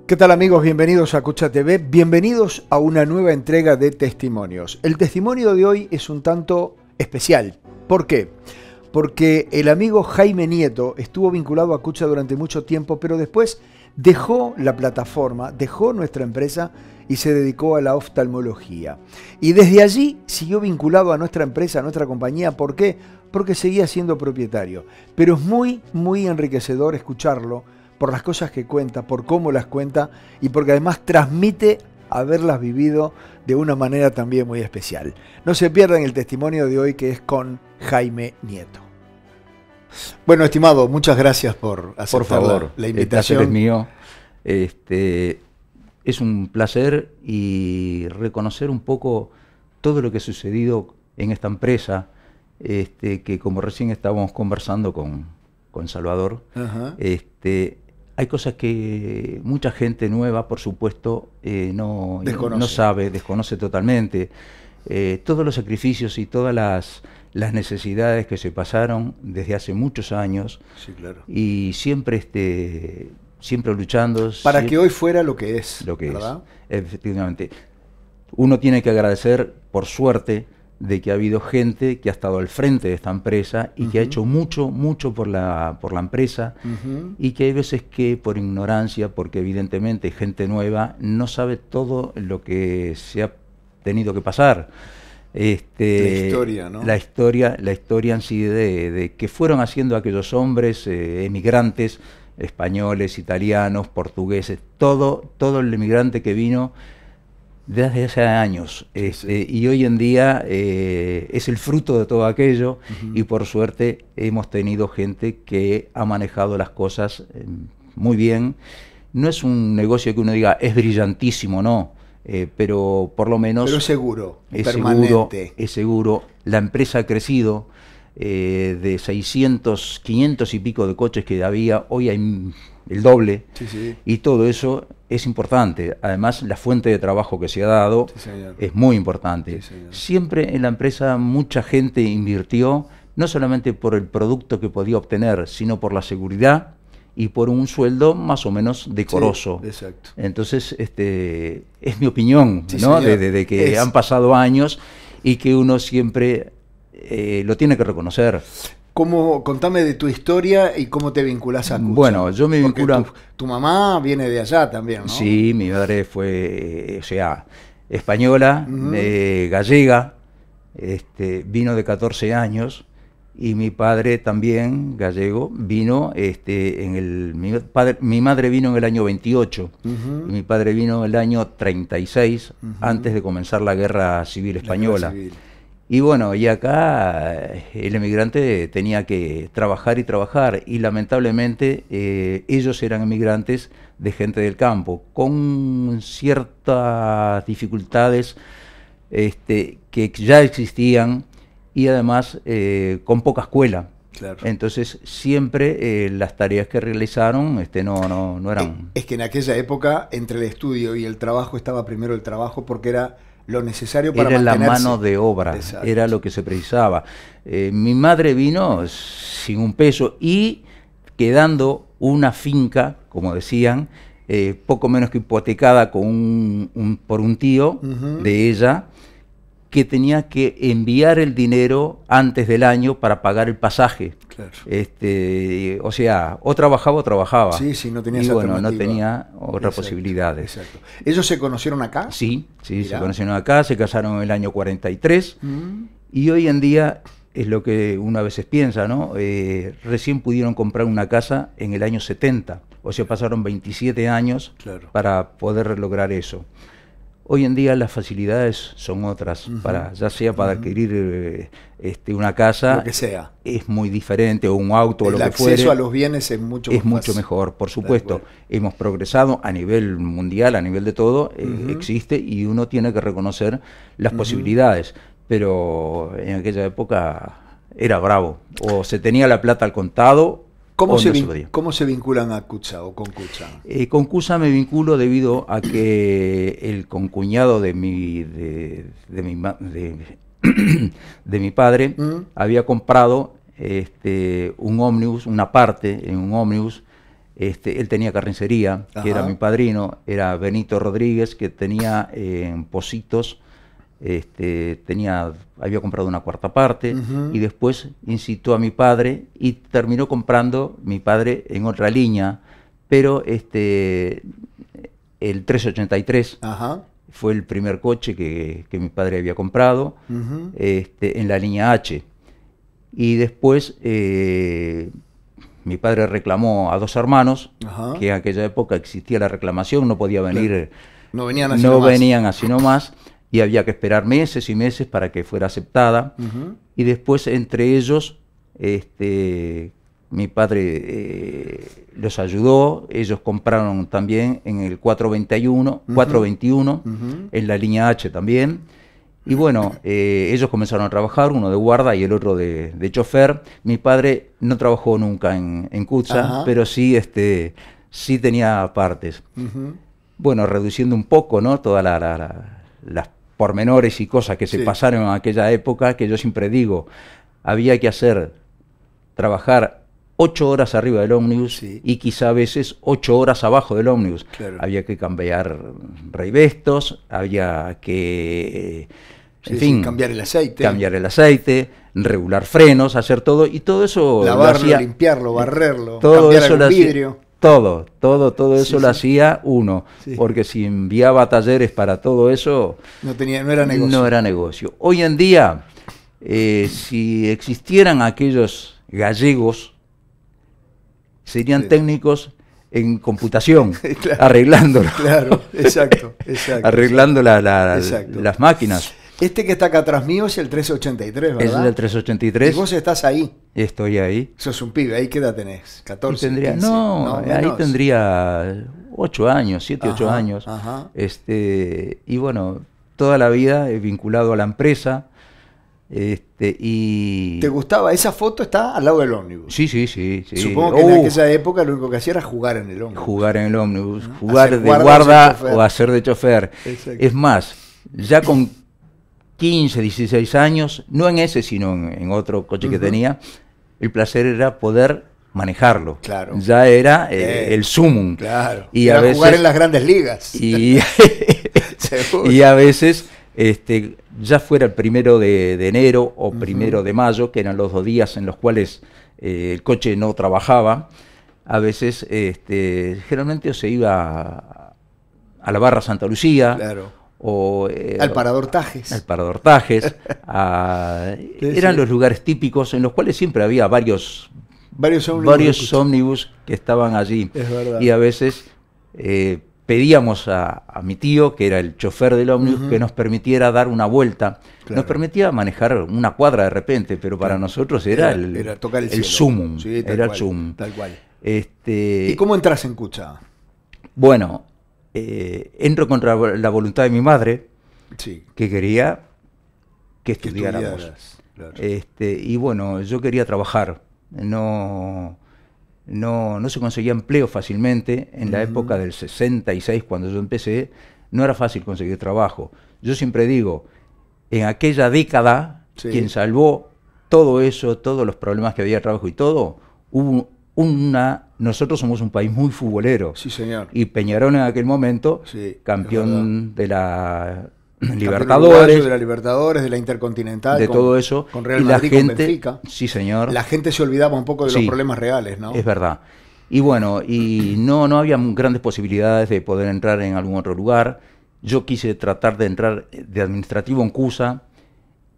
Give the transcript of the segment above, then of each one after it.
¿Qué tal amigos? Bienvenidos a Cucha TV, bienvenidos a una nueva entrega de testimonios. El testimonio de hoy es un tanto especial. ¿Por qué? Porque el amigo Jaime Nieto estuvo vinculado a Cucha durante mucho tiempo, pero después dejó la plataforma, dejó nuestra empresa y se dedicó a la oftalmología. Y desde allí siguió vinculado a nuestra empresa, a nuestra compañía. ¿Por qué? Porque seguía siendo propietario. Pero es muy enriquecedor escucharlo por las cosas que cuenta, por cómo las cuenta y porque además transmite haberlas vivido de una manera también muy especial. No se pierdan el testimonio de hoy, que es con Jaime Nieto. Bueno, estimado, muchas gracias por aceptar la invitación. El placer es mío. Es un placer y reconocer un poco todo lo que ha sucedido en esta empresa, que como recién estábamos conversando con Salvador, hay cosas que mucha gente nueva, por supuesto, no sabe, desconoce totalmente. Todos los sacrificios y todas las necesidades que se pasaron desde hace muchos años. Sí, claro. Y siempre, siempre luchando. Para que hoy fuera lo que es, ¿verdad? Efectivamente. Uno tiene que agradecer, por suerte, de que ha habido gente que ha estado al frente de esta empresa y que ha hecho mucho por la empresa, y que hay veces que por ignorancia, porque evidentemente gente nueva no sabe todo lo que se ha tenido que pasar. La historia, ¿no? La historia en sí de que fueron haciendo aquellos hombres emigrantes, españoles, italianos, portugueses, todo el emigrante que vino desde hace años, y hoy en día es el fruto de todo aquello, y por suerte hemos tenido gente que ha manejado las cosas muy bien. No es un negocio que uno diga es brillantísimo, no, pero por lo menos... Pero es seguro, permanente. Es seguro. La empresa ha crecido, de 600, 500 y pico de coches que había, hoy hay el doble, y todo eso es importante. Además, la fuente de trabajo que se ha dado es muy importante. Siempre en la empresa mucha gente invirtió, no solamente por el producto que podía obtener, sino por la seguridad y por un sueldo más o menos decoroso. Exacto. Entonces, es mi opinión, ¿no? De que han pasado años y que uno siempre lo tiene que reconocer. Contame de tu historia y cómo te vinculás a Cucha. Bueno, yo me vinculo... Tu mamá viene de allá también, ¿no? Sí, mi madre fue, española, gallega, vino de 14 años, y mi padre también, gallego, vino, mi madre vino en el año 28, y mi padre vino en el año 36, antes de comenzar la Guerra Civil Española. Y bueno, y acá el emigrante tenía que trabajar, y lamentablemente ellos eran emigrantes de gente del campo, con ciertas dificultades que ya existían, y además con poca escuela. Claro. Entonces siempre las tareas que realizaron no eran... Es que en aquella época, entre el estudio y el trabajo, estaba primero el trabajo, porque era lo necesario para mantenerse. Era la mano de obra. Exacto. Era lo que se precisaba. Mi madre vino sin un peso y quedando una finca, como decían, poco menos que hipotecada por un tío de ella, que tenía que enviar el dinero antes del año para pagar el pasaje. Claro. O sea, o trabajaba. Sí, no tenía no tenía otras posibilidades. Exacto. ¿Ellos se conocieron acá? Sí, se conocieron acá, se casaron en el año 43, y hoy en día es lo que uno a veces piensa, ¿no? Recién pudieron comprar una casa en el año 70, o sea, pasaron 27 años para poder lograr eso. Hoy en día las facilidades son otras, ya sea para adquirir una casa, lo que sea, es muy diferente, o un auto, o lo que fuere. El acceso a los bienes es mucho mejor, por supuesto. Hemos progresado a nivel mundial, a nivel de todo, existe, y uno tiene que reconocer las posibilidades. Pero en aquella época era bravo, o se tenía la plata al contado. ¿Cómo se vinculan a Cucha o con Cucha? Con Cucha me vinculo debido a que el concuñado de mi padre había comprado un ómnibus, una parte en un ómnibus, él tenía carnicería, que era mi padrino, era Benito Rodríguez, que tenía en Pocitos, había comprado una cuarta parte, y después incitó a mi padre y terminó comprando mi padre en otra línea, pero el 383 fue el primer coche que mi padre había comprado, en la línea H. Y después mi padre reclamó a 2 hermanos, que en aquella época existía la reclamación, no podía venir, no venían así no nomás. venían así nomás, y había que esperar meses y meses para que fuera aceptada. Y después, entre ellos, mi padre los ayudó, ellos compraron también en el 421, en la línea H también. Y bueno, ellos comenzaron a trabajar, uno de guarda y el otro de chofer. Mi padre no trabajó nunca en Cutsa, pero sí, sí tenía partes. Bueno, reduciendo un poco, ¿no?, todas las pormenores y cosas que se pasaron en aquella época, que yo siempre digo, había que trabajar 8 horas arriba del ómnibus y quizá a veces 8 horas abajo del ómnibus. Claro. Había que cambiar reivestos, había que... en fin, cambiar el aceite, regular frenos, hacer todo, y todo eso lavarlo, limpiarlo, barrerlo, todo cambiar eso el vidrio. Todo eso lo hacía uno, porque si enviaba a talleres para todo eso, no era negocio. No era negocio. Hoy en día, si existieran aquellos gallegos, serían técnicos en computación, claro, arreglándolo. Claro, exacto. Arreglando las máquinas. Este que está acá atrás mío es el 383, ¿verdad? Es el 383. Y vos estás ahí. Estoy ahí. Sos un pibe, ¿ahí qué edad tenés? 14, tendría, 15. No, ahí tendría 8 años, 7, 8 años. Y bueno, toda la vida he vinculado a la empresa. Y... ¿Te gustaba? Esa foto está al lado del ómnibus. Sí. Supongo que en aquella época lo único que hacía era jugar en el ómnibus. Jugar en el ómnibus, jugar de guarda o hacer de chofer. Exacto. Es más, ya con 15, 16 años, no en ese, sino en otro coche que tenía, el placer era poder manejarlo. Claro. Ya era el sumum. Claro. Y era a veces, jugar en las grandes ligas. Y a veces, ya fuera el 1 de enero o 1 de mayo, que eran los 2 días en los cuales el coche no trabajaba, a veces generalmente se iba a la Barra Santa Lucía. Claro. O, al Parador Tajes. Eran los lugares típicos en los cuales siempre había varios ómnibus que estaban allí. Es verdad. Y a veces pedíamos a mi tío, que era el chofer del ómnibus, que nos permitiera dar una vuelta. Claro. Nos permitía manejar una cuadra de repente, pero para nosotros era tocar el sumum. Sí, era el sumum. Tal cual. ¿Y cómo entras en Cutsa? Bueno, entro contra la voluntad de mi madre, que quería que estudiáramos. Claro. Y bueno, yo quería trabajar. No se conseguía empleo fácilmente. En la época del 66, cuando yo empecé, no era fácil conseguir trabajo. Yo siempre digo, en aquella década, quien salvó todo eso, todos los problemas que había de trabajo y todo, hubo nosotros somos un país muy futbolero. Sí, señor. Y Peñarol en aquel momento, campeón de la Libertadores, de la Intercontinental, de todo eso, con Real Madrid, con Benfica. Sí, señor. La gente se olvidaba un poco de los problemas reales, ¿no? Es verdad. Y bueno, no había grandes posibilidades de poder entrar en algún otro lugar. Yo quise tratar de entrar de administrativo en CUSA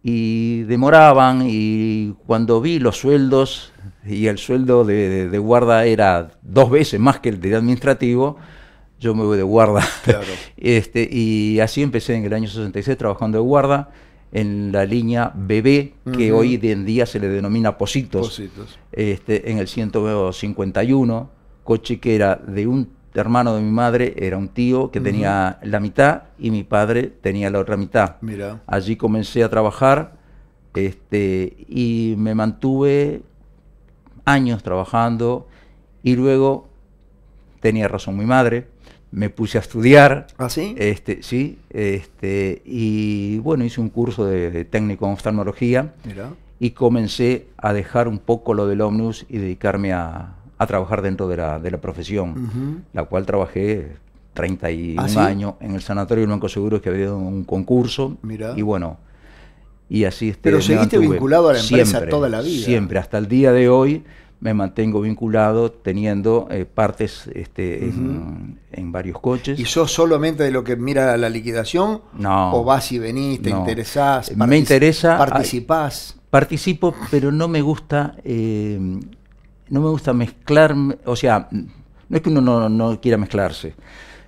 y demoraban, y cuando vi los sueldos, y el sueldo de guarda era 2 veces más que el de administrativo, yo me voy de guarda. Claro. Y así empecé en el año 66 trabajando de guarda en la línea BB, que hoy en día se le denomina Pocitos. En el 151, coche que era de un hermano de mi madre, era un tío que tenía la mitad y mi padre tenía la otra mitad. Mira. Allí comencé a trabajar y me mantuve años trabajando, y luego tenía razón mi madre, me puse a estudiar. ¿Ah, sí? Sí, y bueno, hice un curso de técnico en oftalmología. Mira. Y comencé a dejar un poco lo del ómnibus y dedicarme a a trabajar dentro de la profesión, la cual trabajé 31 años en el Sanatorio del Banco Seguros, que había un concurso. Mirá. Y bueno, y así Pero seguiste vinculado a la empresa toda la vida. Siempre, hasta el día de hoy me mantengo vinculado, teniendo partes en varios coches. ¿Y sos solamente de lo que mira la liquidación? No. ¿O vas y venís, te interesás? Me interesa. ¿Participás? Participo, pero no me gusta mezclarme, o sea, no es que uno no quiera mezclarse,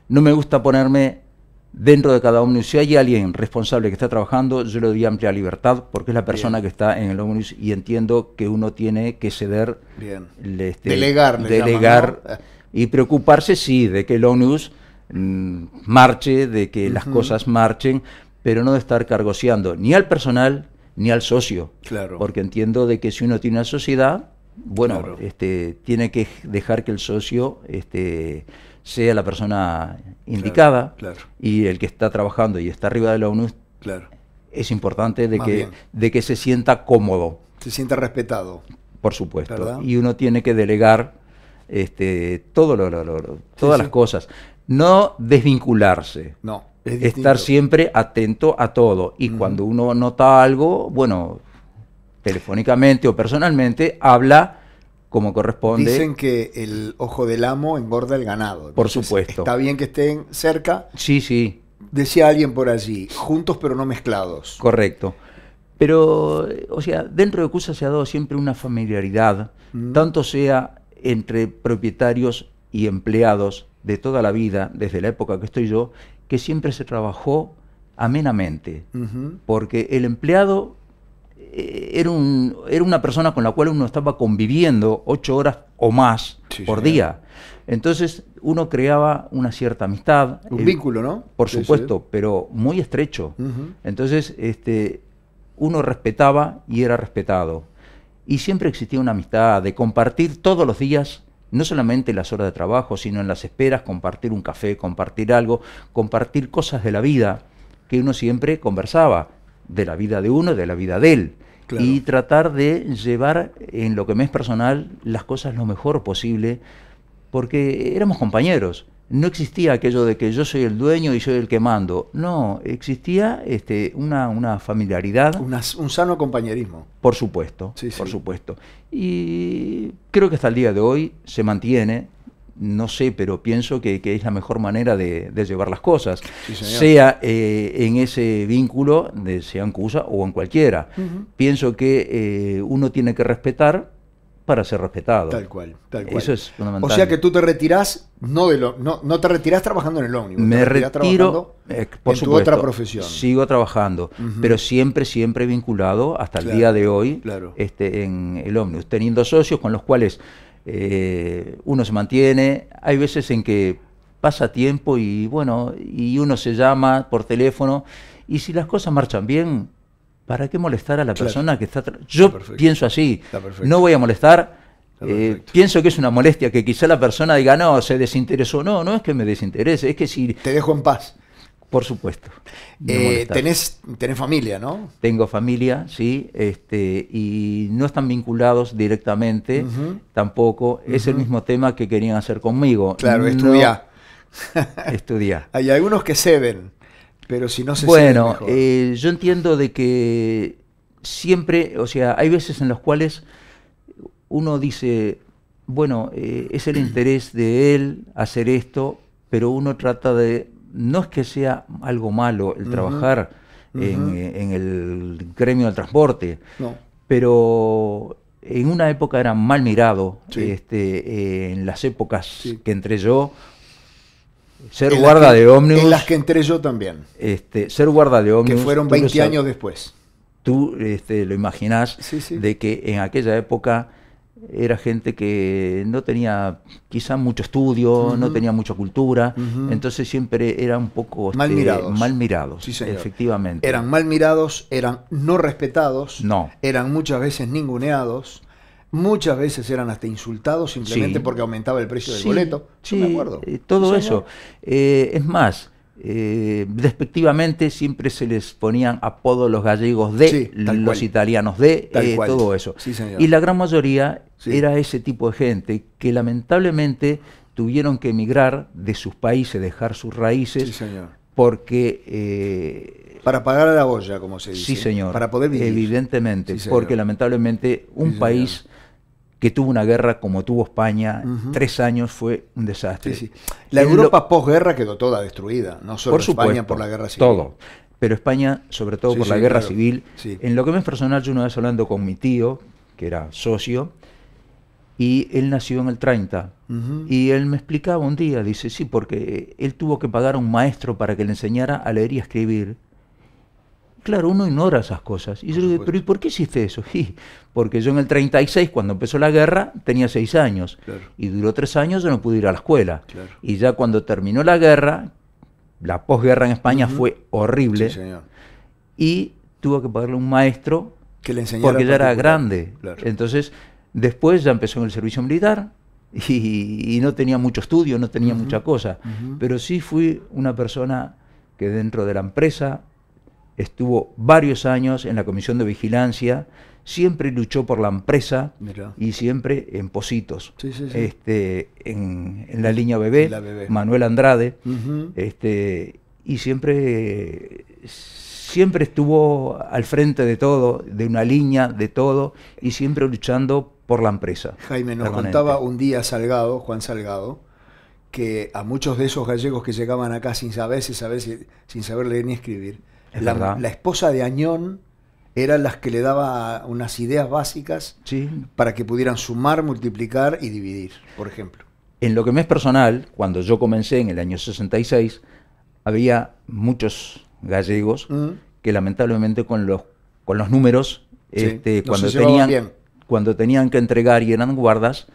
no me gusta ponerme dentro de cada ómnibus. Si hay alguien responsable que está trabajando, yo le doy amplia libertad, porque es la persona que está en el ómnibus, y entiendo que uno tiene que ceder, delegar, llaman, ¿no? Y preocuparse, sí, de que el ómnibus marche, de que las cosas marchen, pero no de estar cargoseando ni al personal ni al socio, porque entiendo de que si uno tiene una sociedad, bueno, tiene que dejar que el socio sea la persona indicada, y el que está trabajando y está arriba del ómnibus, es importante de que se sienta cómodo. Se sienta respetado. Por supuesto. ¿Verdad? Y uno tiene que delegar todas las cosas. No desvincularse. No. Estar siempre atento a todo. Y cuando uno nota algo, bueno, telefónicamente o personalmente, habla como corresponde. Dicen que el ojo del amo engorda el ganado. Entonces, por supuesto. Está bien que estén cerca. Sí, sí. Decía alguien por allí, juntos pero no mezclados. Correcto. Pero, o sea, dentro de CUSA se ha dado siempre una familiaridad, tanto sea entre propietarios y empleados de toda la vida, desde la época que estoy yo, que siempre se trabajó amenamente, porque el empleado era una persona con la cual uno estaba conviviendo 8 horas o más por día. Entonces uno creaba una cierta amistad. Un vínculo, ¿no? Por supuesto, pero muy estrecho. Entonces uno respetaba y era respetado. Y siempre existía una amistad de compartir todos los días, no solamente las horas de trabajo, sino en las esperas, compartir un café, compartir algo, compartir cosas de la vida, que uno siempre conversaba, de la vida de uno, de la vida de él. Y tratar de llevar en lo que me es personal las cosas lo mejor posible, porque éramos compañeros. No existía aquello de que yo soy el dueño y soy el que mando. No, existía una familiaridad. Un sano compañerismo. Por supuesto, por supuesto. Y creo que hasta el día de hoy se mantiene. No sé, pero pienso que es la mejor manera de llevar las cosas. Sea en ese vínculo, sea en CUSA o en cualquiera. Pienso que uno tiene que respetar para ser respetado. Tal cual, tal cual. Eso es fundamental. O sea que tú te retirás, no te retirás trabajando en el ómnibus. Me retiro, por supuesto, tu otra profesión. Sigo trabajando, pero siempre vinculado hasta el día de hoy en el ómnibus, teniendo socios con los cuales uno se mantiene. Hay veces en que pasa tiempo y bueno, y uno se llama por teléfono, y si las cosas marchan bien, ¿para qué molestar a la persona que está? Yo pienso así, no voy a molestar. Pienso que es una molestia que quizá la persona diga, no, se desinteresó. No, no es que me desinterese, es que si... Te dejo en paz. Por supuesto. Tenés familia, ¿no? Tengo familia, sí, y no están vinculados directamente, tampoco. Es el mismo tema que querían hacer conmigo. Claro, estudiar. Estudiar. Hay algunos que ceden. Pero si no se bueno, yo entiendo de que siempre, o sea, hay veces en las cuales uno dice, bueno, es el interés de él hacer esto, pero uno trata de, no es que sea algo malo el trabajar en el gremio del transporte, pero en una época era mal mirado, en las épocas que entré yo. Ser guarda de ómnibus. En las que entré yo también. Ser guarda de ómnibus. Que fueron 20 años después. Tú lo imaginás, de que en aquella época era gente que no tenía quizá mucho estudio, no tenía mucha cultura, entonces siempre eran un poco mal mirados. Sí, señor. Efectivamente. Eran mal mirados, eran no respetados, no. Eran muchas veces ninguneados. Muchas veces eran hasta insultados simplemente porque aumentaba el precio del boleto. Yo me acuerdo. Todo eso. Es más, despectivamente siempre se les ponían apodos los gallegos de, los italianos de, todo eso. Sí, señor. Y la gran mayoría Sí. Era ese tipo de gente que lamentablemente tuvieron que emigrar de sus países, dejar sus raíces, Sí, señor. porque... Para pagar a la olla, como se dice. Sí, señor. Para poder vivir. Evidentemente, Sí, señor. porque lamentablemente un Sí, país señor. que tuvo una guerra como tuvo España, 3 años fue un desastre. Sí, sí. La Europa posguerra quedó toda destruida, no solo por supuesto, España por la guerra civil. todo. Pero España, sobre todo Sí, por sí, la guerra claro. civil. Sí. En lo que me es personal, yo una vez hablando con mi tío, que era socio, y él nació en el 30, y él me explicaba un día, dice, sí, porque él tuvo que pagar a un maestro para que le enseñara a leer y a escribir. Claro, uno ignora esas cosas. Y yo le digo, pero ¿y por qué hiciste eso? Y porque yo en el 36, cuando empezó la guerra, tenía 6 años. Claro. Y duró 3 años, yo no pude ir a la escuela. Claro. Y ya cuando terminó la guerra, la posguerra en España fue horrible. Sí, señor. Y tuvo que pagarle a un maestro Que le enseñara porque ya era particular. grande. Claro. Entonces, después ya empezó en el servicio militar y no tenía mucho estudio, no tenía mucha cosa. Pero sí fui una persona que dentro de la empresa estuvo varios años en la comisión de vigilancia, siempre luchó por la empresa. Mirá. Y siempre en Positos. Sí, sí, sí. En la línea bebé, La bebé. Manuel Andrade, Ujú. y siempre estuvo al frente de todo, de una línea, de todo, y siempre luchando por la empresa. Jaime, nos permanente. contaba un día Salgado, Juan Salgado, que a muchos de esos gallegos que llegaban acá sin saber leer ni escribir, Es verdad. la esposa de Añón eran las que le daba unas ideas básicas Sí. para que pudieran sumar, multiplicar y dividir, por ejemplo. En lo que me es personal, cuando yo comencé en el año 66, había muchos gallegos que lamentablemente con los números, Sí, no cuando se llevaban bien. cuando tenían que entregar y eran guardas,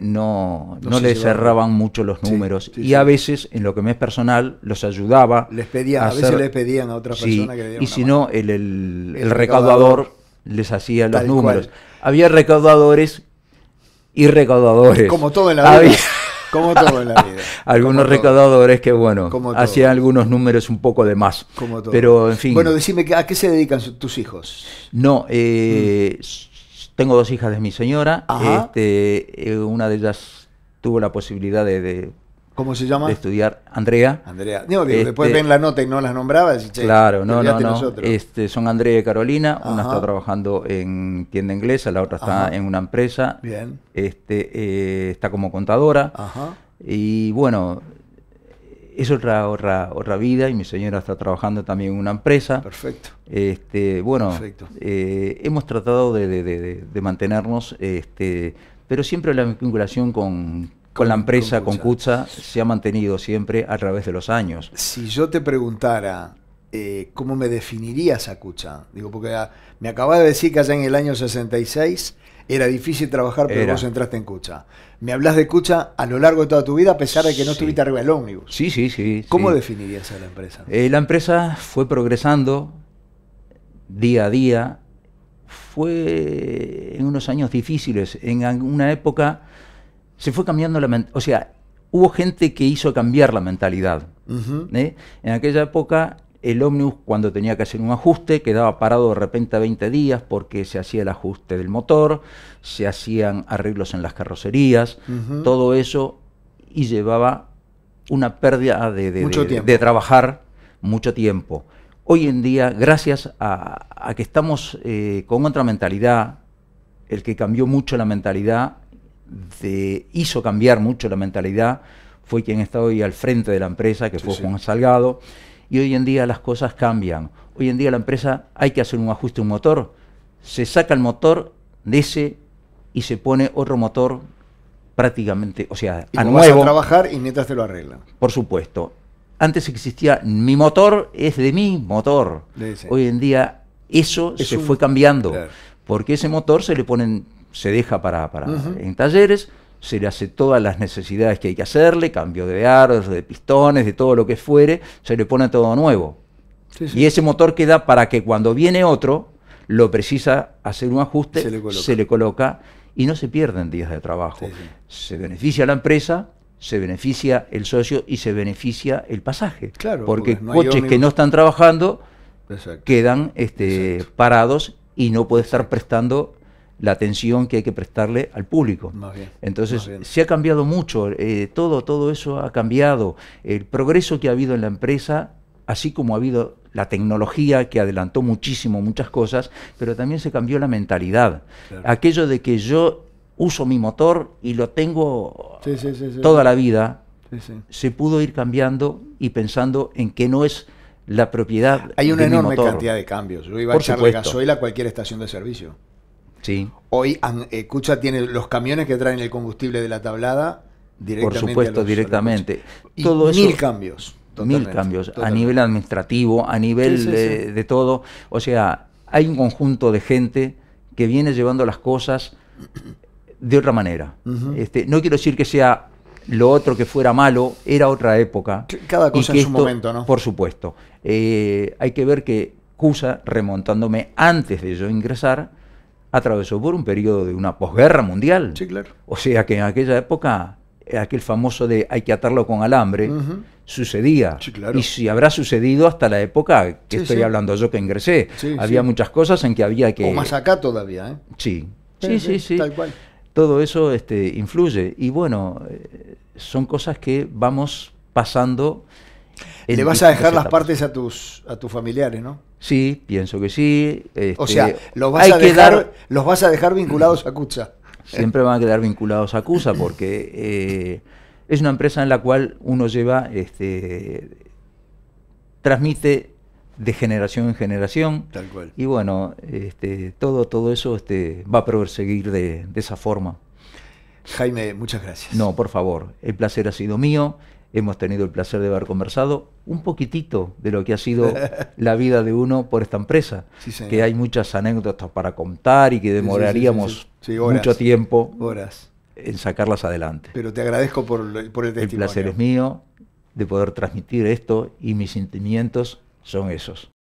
no No se les llevaban cerraban mucho los Sí, números. sí, y sí. a veces, en lo que me es personal, los ayudaba. Les pedían, a hacer- veces les pedían a otra Sí, persona que le diera y una si mano. no, el El recaudador les hacía los Tal números. cual. Había recaudadores y recaudadores. Como todo en la vida. Había Como todo en la vida. algunos Como todo. recaudadores que, bueno, Como todo. hacían algunos números un poco de más. Como todo. Pero, en fin. Bueno, decime, ¿a qué se dedican tus hijos? No, tengo 2 hijas de mi señora. Ajá. Una de ellas tuvo la posibilidad de ¿Cómo se llama? estudiar, Andrea. Andrea. No, digo, después ven la nota y no las nombrabas. Y, che, Claro, te no. olvidaste nosotros. Son Andrea y Carolina. Una Ajá. está trabajando en tienda inglesa, la otra está Ajá. en una empresa. Bien. Está como contadora. Ajá. Y bueno, es otra vida, y mi señora está trabajando también en una empresa. Perfecto. Bueno, Perfecto. hemos tratado de mantenernos, pero siempre la vinculación con la empresa, con Kutza, se ha mantenido siempre a través de los años. Si yo te preguntara cómo me definirías a Kutza, digo, porque me acabas de decir que allá en el año 66 era difícil trabajar, pero vos entraste en Kutza. Me hablas de Kutza a lo largo de toda tu vida, a pesar de que no Sí. estuviste arriba del ómnibus. Sí. ¿Cómo sí. definirías a la empresa? La empresa fue progresando día a día, fue en unos años difíciles, en una época se fue cambiando la mentalidad, o sea, hubo gente que hizo cambiar la mentalidad. Ujú. En aquella época el ómnibus, cuando tenía que hacer un ajuste, quedaba parado de repente a 20 días porque se hacía el ajuste del motor, se hacían arreglos en las carrocerías, Ujú. todo eso, y llevaba una pérdida Mucho tiempo. de trabajar mucho tiempo. Hoy en día, gracias a que estamos con otra mentalidad, el que cambió mucho la mentalidad, hizo cambiar mucho la mentalidad, fue quien está hoy al frente de la empresa, que fue Juan Salgado, y hoy en día las cosas cambian. Hoy en día la empresa, hay que hacer un ajuste a un motor, se saca el motor de ese y se pone otro motor prácticamente, o sea, Y a vos vas nuevo. a trabajar y mientras te lo arreglan. Por supuesto. Antes existía, mi motor es de mi motor. Sí. Hoy en día eso Es se un- fue cambiando, Claro. porque ese motor se deja para en talleres, se le hace todas las necesidades que hay que hacerle, cambio de aros, de pistones, de todo lo que fuere, se le pone todo nuevo. Sí, sí. Y ese motor queda para que cuando viene otro, lo precisa hacer un ajuste, Se le coloca. y no se pierden días de trabajo. Sí, sí. Se beneficia la empresa, se beneficia el socio y se beneficia el pasaje. Claro, porque porque no hay coches que ómnibus. no están trabajando Exacto. quedan Exacto. parados y no puede estar prestando la atención que hay que prestarle al público. Más bien, Entonces, más bien. se ha cambiado mucho, todo eso ha cambiado. El progreso que ha habido en la empresa, así como ha habido la tecnología que adelantó muchísimo muchas cosas, pero también se cambió la mentalidad. Claro. Aquello de que yo uso mi motor y lo tengo Sí, toda la vida, sí. se pudo ir cambiando y pensando en que no es la propiedad Hay una de mi enorme motor. cantidad de cambios. Yo iba a Por echarle supuesto. gasoil a cualquier estación de servicio. Sí, Hoy Cucha tiene los camiones que traen el combustible de la tablada directamente. por supuesto, directamente. directamente. Todo eso, mil cambios. mil cambios, a nivel administrativo, a nivel Sí. de todo. O sea, hay un conjunto de gente que viene llevando las cosas de otra manera. Ujú. No quiero decir que sea lo otro que fuera malo, era otra época. Cada y cosa que en su momento, ¿no? Por supuesto. Hay que ver que CUSA, remontándome antes de yo ingresar, atravesó por un periodo de una posguerra mundial. Sí, claro. O sea que en aquella época, aquel famoso de hay que atarlo con alambre, Ujú. sucedía. Sí, claro. Y si habrá sucedido hasta la época que Sí, estoy sí. hablando yo que ingresé. Sí, Había sí. muchas cosas en que había que... O más acá todavía, ¿eh? Sí, sí. Tal cual. Todo eso influye. Y bueno, son cosas que vamos pasando. en Le vas a dejar distintas las etapas. partes a tus familiares, ¿no? Sí, pienso que sí. O sea, hay los vas a dejar vinculados a Cucha. Siempre van a quedar vinculados a CUSA porque es una empresa en la cual uno lleva, transmite de generación en generación. Tal cual. Y bueno, todo eso va a proseguir de esa forma. Jaime, muchas gracias. No, por favor, el placer ha sido mío. Hemos tenido el placer de haber conversado un poquitito de lo que ha sido la vida de uno por esta empresa. Sí, señor. Que hay muchas anécdotas para contar y que demoraríamos Sí, horas. mucho tiempo Horas. en sacarlas adelante. Pero te agradezco por el testimonio. El placer es mío de poder transmitir esto y mis sentimientos son esos.